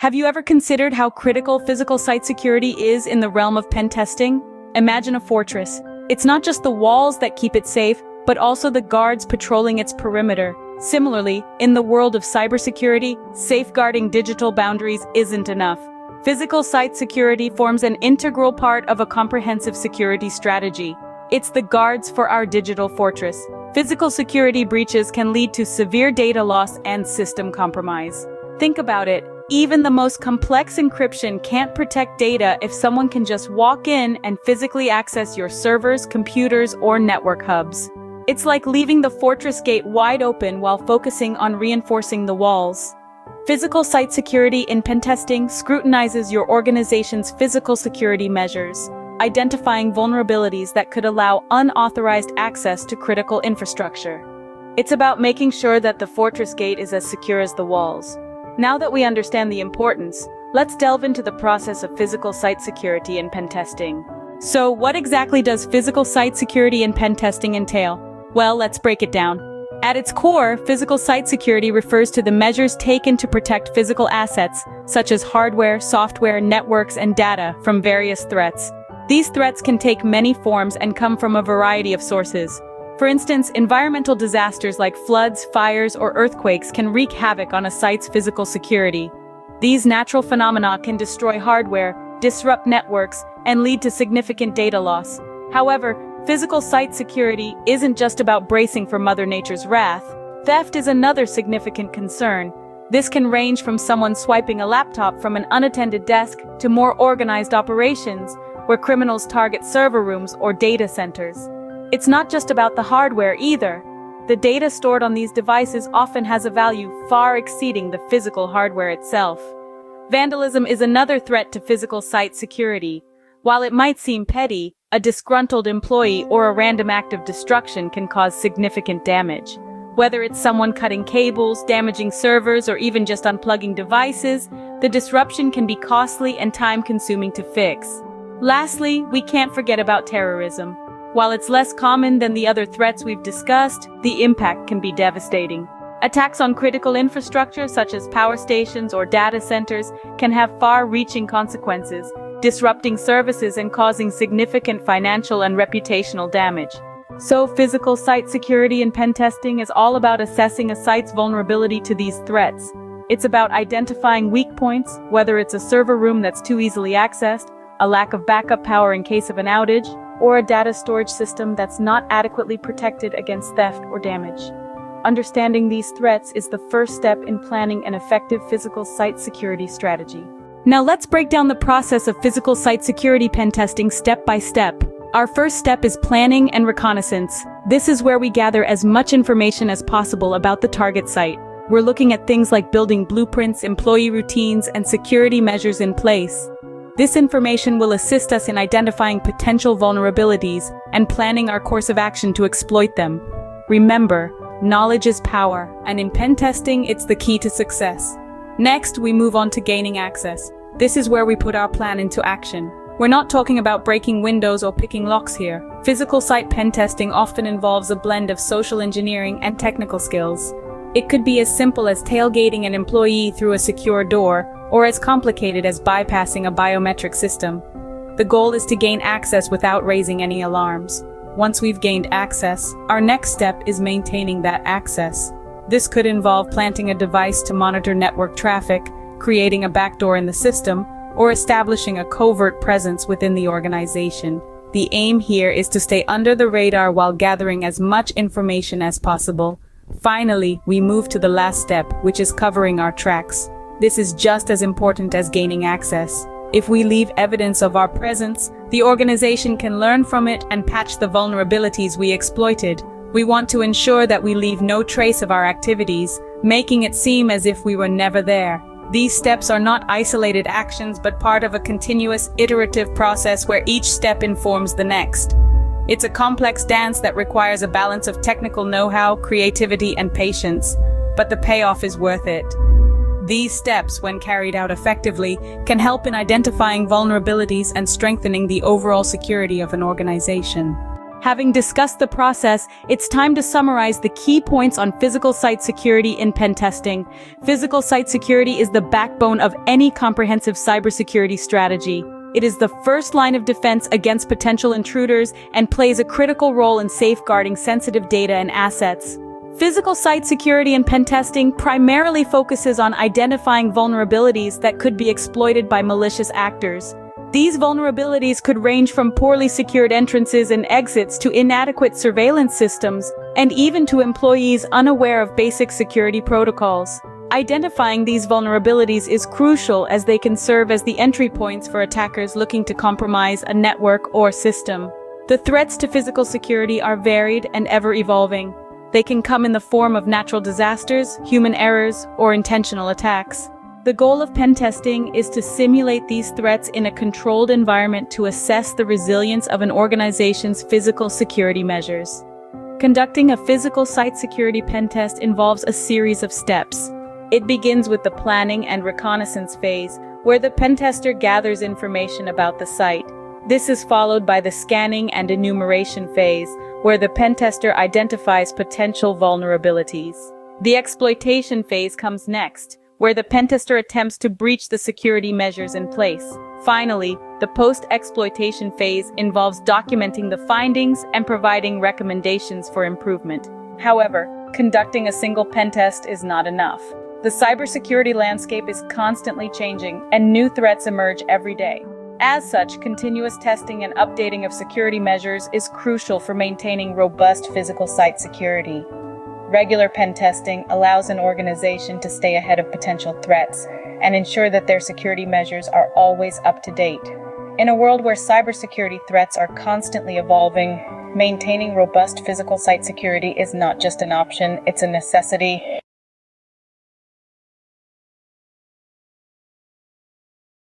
Have you ever considered how critical physical site security is in the realm of pen testing? Imagine a fortress. It's not just the walls that keep it safe, but also the guards patrolling its perimeter. Similarly, in the world of cybersecurity, safeguarding digital boundaries isn't enough. Physical site security forms an integral part of a comprehensive security strategy. It's the guards for our digital fortress. Physical security breaches can lead to severe data loss and system compromise. Think about it. Even the most complex encryption can't protect data if someone can just walk in and physically access your servers, computers, or network hubs. It's like leaving the fortress gate wide open while focusing on reinforcing the walls. Physical site security in pen testing scrutinizes your organization's physical security measures, identifying vulnerabilities that could allow unauthorized access to critical infrastructure. It's about making sure that the fortress gate is as secure as the walls. Now that we understand the importance, let's delve into the process of physical site security in pen testing. So, what exactly does physical site security in pen testing entail? Well, let's break it down. At its core, physical site security refers to the measures taken to protect physical assets, such as hardware, software, networks, and data, from various threats. These threats can take many forms and come from a variety of sources. For instance, environmental disasters like floods, fires, or earthquakes can wreak havoc on a site's physical security. These natural phenomena can destroy hardware, disrupt networks, and lead to significant data loss. However, physical site security isn't just about bracing for Mother Nature's wrath. Theft is another significant concern. This can range from someone swiping a laptop from an unattended desk to more organized operations, where criminals target server rooms or data centers. It's not just about the hardware either. The data stored on these devices often has a value far exceeding the physical hardware itself. Vandalism is another threat to physical site security. While it might seem petty, a disgruntled employee or a random act of destruction can cause significant damage. Whether it's someone cutting cables, damaging servers, or even just unplugging devices, the disruption can be costly and time-consuming to fix. Lastly, we can't forget about terrorism. While it's less common than the other threats we've discussed, the impact can be devastating. Attacks on critical infrastructure such as power stations or data centers can have far-reaching consequences, disrupting services and causing significant financial and reputational damage. So, physical site security in pen testing is all about assessing a site's vulnerability to these threats. It's about identifying weak points, whether it's a server room that's too easily accessed, a lack of backup power in case of an outage, or a data storage system that's not adequately protected against theft or damage. Understanding these threats is the first step in planning an effective physical site security strategy. Now let's break down the process of physical site security pen testing step by step. Our first step is planning and reconnaissance. This is where we gather as much information as possible about the target site. We're looking at things like building blueprints, employee routines, and security measures in place. This information will assist us in identifying potential vulnerabilities and planning our course of action to exploit them. Remember, knowledge is power, and in pen testing, it's the key to success. Next, we move on to gaining access. This is where we put our plan into action. We're not talking about breaking windows or picking locks here. Physical site pen testing often involves a blend of social engineering and technical skills. It could be as simple as tailgating an employee through a secure door, or as complicated as bypassing a biometric system. The goal is to gain access without raising any alarms. Once we've gained access, our next step is maintaining that access. This could involve planting a device to monitor network traffic, creating a backdoor in the system, or establishing a covert presence within the organization. The aim here is to stay under the radar while gathering as much information as possible. Finally, we move to the last step, which is covering our tracks. This is just as important as gaining access. If we leave evidence of our presence, the organization can learn from it and patch the vulnerabilities we exploited. We want to ensure that we leave no trace of our activities, making it seem as if we were never there. These steps are not isolated actions, but part of a continuous, iterative process where each step informs the next. It's a complex dance that requires a balance of technical know-how, creativity, and patience, but the payoff is worth it. These steps, when carried out effectively, can help in identifying vulnerabilities and strengthening the overall security of an organization. Having discussed the process, it's time to summarize the key points on physical site security in pen testing. Physical site security is the backbone of any comprehensive cybersecurity strategy. It is the first line of defense against potential intruders and plays a critical role in safeguarding sensitive data and assets. Physical site security in pen testing primarily focuses on identifying vulnerabilities that could be exploited by malicious actors. These vulnerabilities could range from poorly secured entrances and exits to inadequate surveillance systems, and even to employees unaware of basic security protocols. Identifying these vulnerabilities is crucial as they can serve as the entry points for attackers looking to compromise a network or system. The threats to physical security are varied and ever-evolving. They can come in the form of natural disasters, human errors, or intentional attacks. The goal of pen testing is to simulate these threats in a controlled environment to assess the resilience of an organization's physical security measures. Conducting a physical site security pen test involves a series of steps. It begins with the planning and reconnaissance phase, where the pen tester gathers information about the site. This is followed by the scanning and enumeration phase, where the pen tester identifies potential vulnerabilities. The exploitation phase comes next, where the pen tester attempts to breach the security measures in place. Finally, the post-exploitation phase involves documenting the findings and providing recommendations for improvement. However, conducting a single pen test is not enough. The cybersecurity landscape is constantly changing, and new threats emerge every day. As such, continuous testing and updating of security measures is crucial for maintaining robust physical site security. Regular pen testing allows an organization to stay ahead of potential threats and ensure that their security measures are always up to date. In a world where cybersecurity threats are constantly evolving, maintaining robust physical site security is not just an option, it's a necessity.